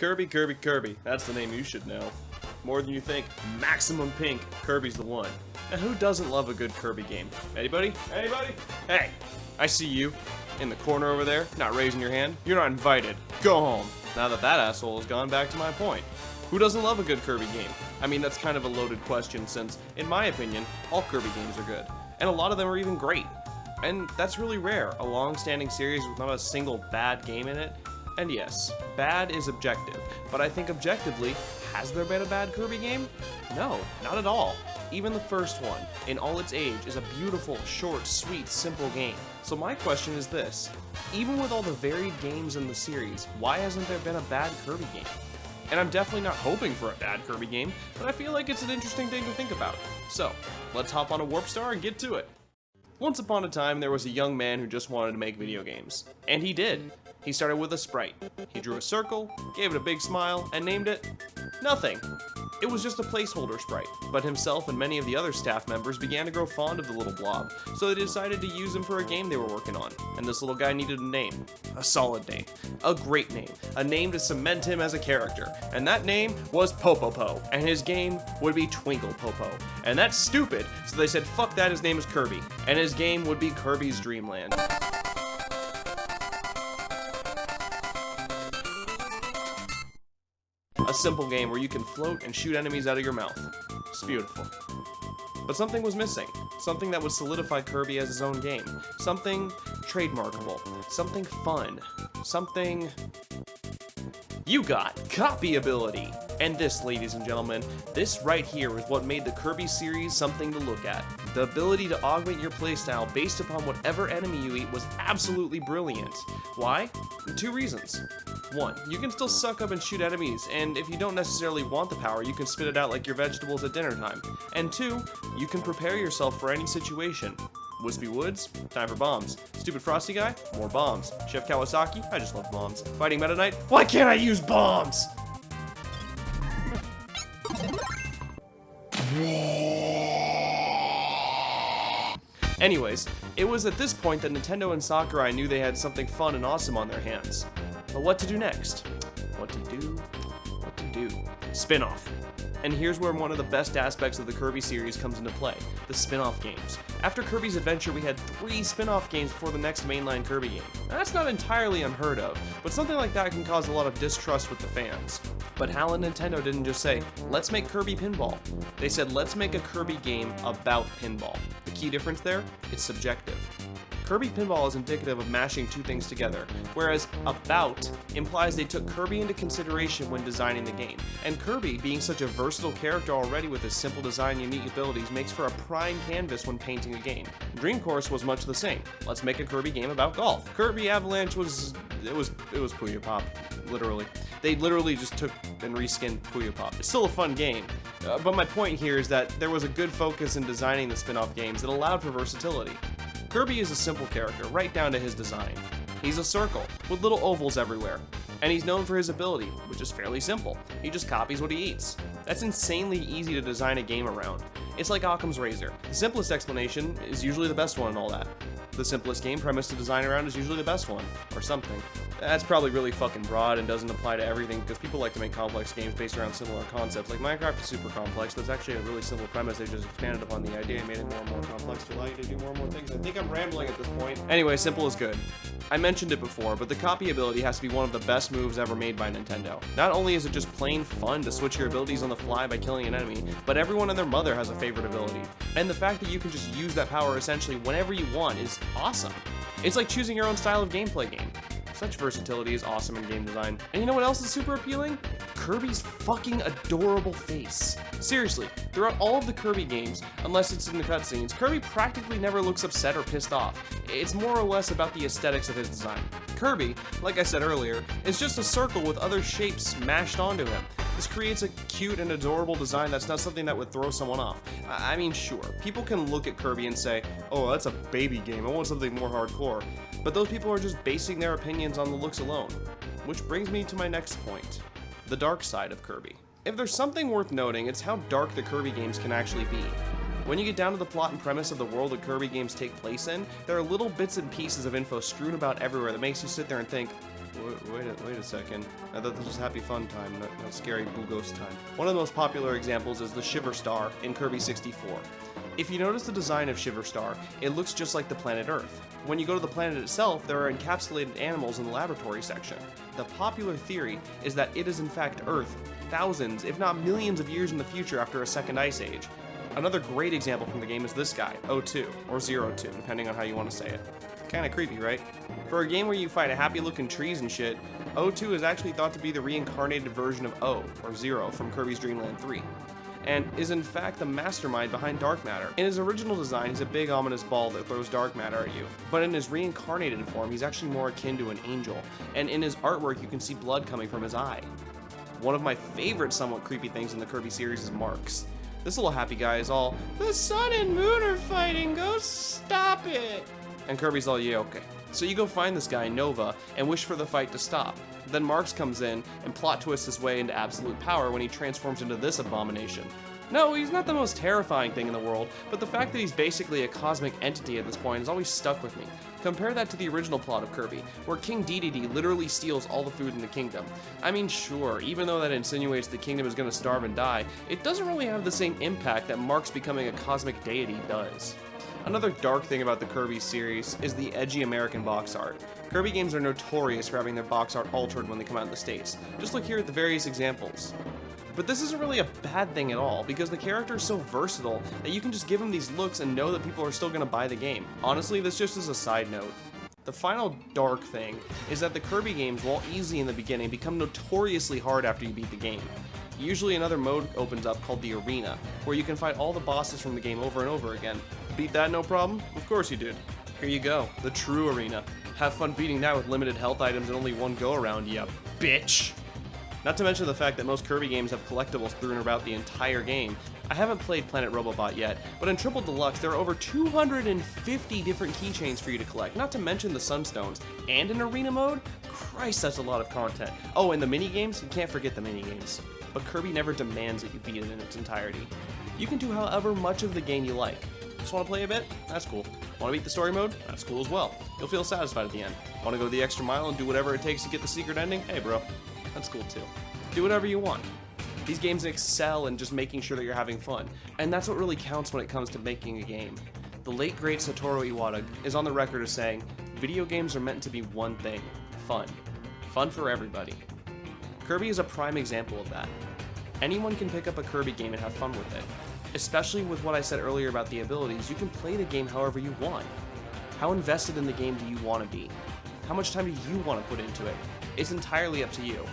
Kirby, Kirby, Kirby. That's the name you should know. More than you think. Maximum Pink. Kirby's the one. And who doesn't love a good Kirby game? Anybody? Anybody? Hey, I see you. In the corner over there, not raising your hand. You're not invited. Go home. Now that that asshole has gone, back to my point. Who doesn't love a good Kirby game? I mean, that's kind of a loaded question since, in my opinion, all Kirby games are good. And a lot of them are even great. And that's really rare, a long-standing series with not a single bad game in it. And yes, bad is objective, but I think objectively, has there been a bad Kirby game? No, not at all. Even the first one, in all its age, is a beautiful, short, sweet, simple game. So my question is this, even with all the varied games in the series, why hasn't there been a bad Kirby game? And I'm definitely not hoping for a bad Kirby game, but I feel like it's an interesting thing to think about. So, let's hop on a Warp Star and get to it. Once upon a time, there was a young man who just wanted to make video games. And he did. He started with a sprite. He drew a circle, gave it a big smile, and named it nothing. It was just a placeholder sprite, but himself and many of the other staff members began to grow fond of the little blob, so they decided to use him for a game they were working on. And this little guy needed a name. A solid name. A great name. A name to cement him as a character. And that name was Popopo, and his game would be Twinkle Popo. And that's stupid, so they said fuck that, his name is Kirby. And his game would be Kirby's Dream Land. A simple game where you can float and shoot enemies out of your mouth. It's beautiful. But something was missing. Something that would solidify Kirby as his own game. Something trademarkable. Something fun. Something... You got copyability! And this, ladies and gentlemen, this right here is what made the Kirby series something to look at. The ability to augment your playstyle based upon whatever enemy you eat was absolutely brilliant. Why? Two reasons. One, you can still suck up and shoot enemies, and if you don't necessarily want the power, you can spit it out like your vegetables at dinner time. And two, you can prepare yourself for any situation. Wispy Woods? Time for bombs. Stupid Frosty Guy? More bombs. Chef Kawasaki? I just love bombs. Fighting Meta Knight? Why can't I use bombs? Anyways, it was at this point that Nintendo and Sakurai knew they had something fun and awesome on their hands. But what to do next? What to do? What to do? Spin-off. And here's where one of the best aspects of the Kirby series comes into play, the spin-off games. After Kirby's Adventure, we had 3 spin-off games before the next mainline Kirby game. Now, that's not entirely unheard of, but something like that can cause a lot of distrust with the fans. But HAL and Nintendo didn't just say, let's make Kirby Pinball. They said, let's make a Kirby game about pinball. The key difference there? It's subjective. Kirby Pinball is indicative of mashing two things together, whereas about implies they took Kirby into consideration when designing the game. And Kirby, being such a versatile character already with his simple design and unique abilities, makes for a prime canvas when painting a game. Dream Course was much the same. Let's make a Kirby game about golf. Kirby Avalanche was Puyo Pop, literally. They literally just took and reskinned Puyo Pop. It's still a fun game, but my point here is that there was a good focus in designing the spin-off games that allowed for versatility. Kirby is a simple character, right down to his design. He's a circle, with little ovals everywhere. And he's known for his ability, which is fairly simple. He just copies what he eats. That's insanely easy to design a game around. It's like Occam's razor. The simplest explanation is usually the best one and all that. The simplest game premise to design around is usually the best one, or something. That's probably really fucking broad and doesn't apply to everything because people like to make complex games based around similar concepts. Like Minecraft is super complex, but it's actually a really simple premise. They just expanded upon the idea and made it more and more complex to allow you to do more and more things. I think I'm rambling at this point. Anyway, simple is good. I mentioned it before, but the copy ability has to be one of the best moves ever made by Nintendo. Not only is it just plain fun to switch your abilities on the fly by killing an enemy, but everyone and their mother has a favorite ability. And the fact that you can just use that power essentially whenever you want is awesome. It's like choosing your own style of gameplay game. Such versatility is awesome in game design. And you know what else is super appealing? Kirby's fucking adorable face. Seriously, throughout all of the Kirby games, unless it's in the cutscenes, Kirby practically never looks upset or pissed off. It's more or less about the aesthetics of his design. Kirby, like I said earlier, is just a circle with other shapes mashed onto him. This creates a cute and adorable design that's not something that would throw someone off. I mean, sure, people can look at Kirby and say, oh, that's a baby game, I want something more hardcore. But those people are just basing their opinions on the looks alone. Which brings me to my next point, the dark side of Kirby. If there's something worth noting, it's how dark the Kirby games can actually be. When you get down to the plot and premise of the world that Kirby games take place in, there are little bits and pieces of info strewn about everywhere that makes you sit there and think, Wait a second. I thought this was happy fun time, not scary boo ghost time. One of the most popular examples is the Shiver Star in Kirby 64. If you notice the design of Shiver Star, it looks just like the planet Earth. When you go to the planet itself, there are encapsulated animals in the laboratory section. The popular theory is that it is in fact Earth, thousands, if not millions of years in the future after a second ice age. Another great example from the game is this guy, O2, or 02, depending on how you want to say it. Kinda creepy, right? For a game where you fight happy looking trees and shit, O2 is actually thought to be the reincarnated version of O, or Zero, from Kirby's Dream Land 3, and is in fact the mastermind behind dark matter. In his original design, he's a big ominous ball that throws dark matter at you, but in his reincarnated form, he's actually more akin to an angel, and in his artwork you can see blood coming from his eye. One of my favorite somewhat creepy things in the Kirby series is Marks. This little happy guy is all, "The sun and moon are fighting, go stop it!" And Kirby's all, "Yeah, okay." So you go find this guy, Nova, and wish for the fight to stop. Then Marks comes in and plot twists his way into absolute power when he transforms into this abomination. No, he's not the most terrifying thing in the world, but the fact that he's basically a cosmic entity at this point has always stuck with me. Compare that to the original plot of Kirby, where King Dedede literally steals all the food in the kingdom. I mean, sure, even though that insinuates the kingdom is gonna starve and die, it doesn't really have the same impact that Marks becoming a cosmic deity does. Another dark thing about the Kirby series is the edgy American box art. Kirby games are notorious for having their box art altered when they come out in the States. Just look here at the various examples. But this isn't really a bad thing at all, because the character is so versatile that you can just give him these looks and know that people are still going to buy the game. Honestly, this just is a side note. The final dark thing is that the Kirby games, while easy in the beginning, become notoriously hard after you beat the game. Usually another mode opens up called the Arena, where you can fight all the bosses from the game over and over again. Beat that no problem? Of course you did. Here you go, the true Arena. Have fun beating that with limited health items and only one go around, ya bitch! Not to mention the fact that most Kirby games have collectibles strewn about the entire game. I haven't played Planet Robobot yet, but in Triple Deluxe there are over 250 different keychains for you to collect, not to mention the Sunstones. And in Arena mode? Christ, that's a lot of content. Oh, and the minigames? You can't forget the minigames. But Kirby never demands that you beat it in its entirety. You can do however much of the game you like. Just want to play a bit? That's cool. Want to beat the story mode? That's cool as well. You'll feel satisfied at the end. Want to go the extra mile and do whatever it takes to get the secret ending? Hey bro, that's cool too. Do whatever you want. These games excel in just making sure that you're having fun, and that's what really counts when it comes to making a game. The late great Satoru Iwata is on the record as saying, video games are meant to be one thing, fun. Fun for everybody. Kirby is a prime example of that. Anyone can pick up a Kirby game and have fun with it. Especially with what I said earlier about the abilities, you can play the game however you want. How invested in the game do you want to be? How much time do you want to put into it? It's entirely up to you.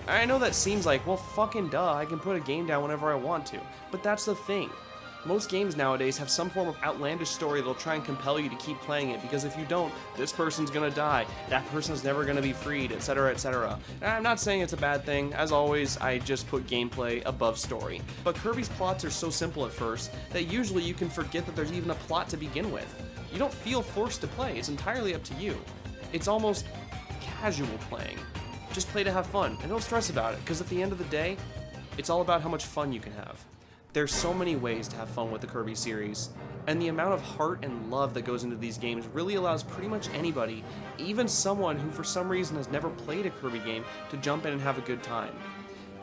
I know that seems like, well, fucking duh, I can put a game down whenever I want to. But that's the thing. Most games nowadays have some form of outlandish story that'll try and compel you to keep playing it, because if you don't, this person's gonna die, that person's never gonna be freed, etc, etc. And I'm not saying it's a bad thing. As always, I just put gameplay above story. But Kirby's plots are so simple at first that usually you can forget that there's even a plot to begin with. You don't feel forced to play, it's entirely up to you. It's almost casual playing. Just play to have fun, and don't stress about it, because at the end of the day, it's all about how much fun you can have. There's so many ways to have fun with the Kirby series, and the amount of heart and love that goes into these games really allows pretty much anybody, even someone who for some reason has never played a Kirby game, to jump in and have a good time.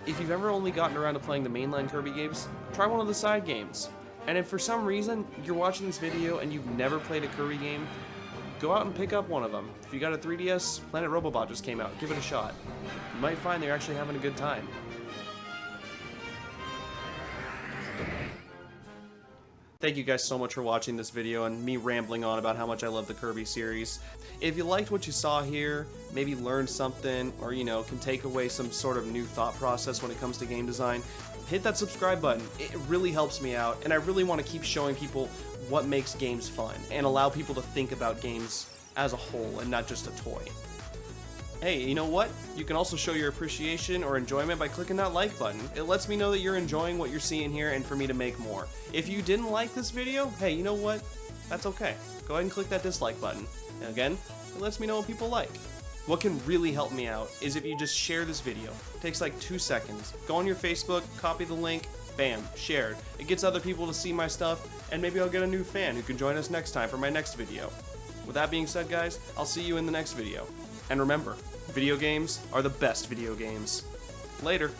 If you've ever only gotten around to playing the mainline Kirby games, try one of the side games. And if for some reason you're watching this video and you've never played a Kirby game, go out and pick up one of them. If you got a 3DS, Planet Robobot just came out. Give it a shot. You might find they're actually having a good time. Thank you guys so much for watching this video and me rambling on about how much I love the Kirby series. If you liked what you saw here, maybe learned something, or can take away some sort of new thought process when it comes to game design, hit that subscribe button. It really helps me out, and I really want to keep showing people what makes games fun, and allow people to think about games as a whole and not just a toy. Hey, you know what? You can also show your appreciation or enjoyment by clicking that like button. It lets me know that you're enjoying what you're seeing here and for me to make more. If you didn't like this video, hey, you know what? That's okay. Go ahead and click that dislike button. And again, it lets me know what people like. What can really help me out is if you just share this video. It takes like 2 seconds. Go on your Facebook, copy the link, bam, shared. It gets other people to see my stuff, and maybe I'll get a new fan who can join us next time for my next video. With that being said, guys, I'll see you in the next video. And remember, Video games are the best video games. Later.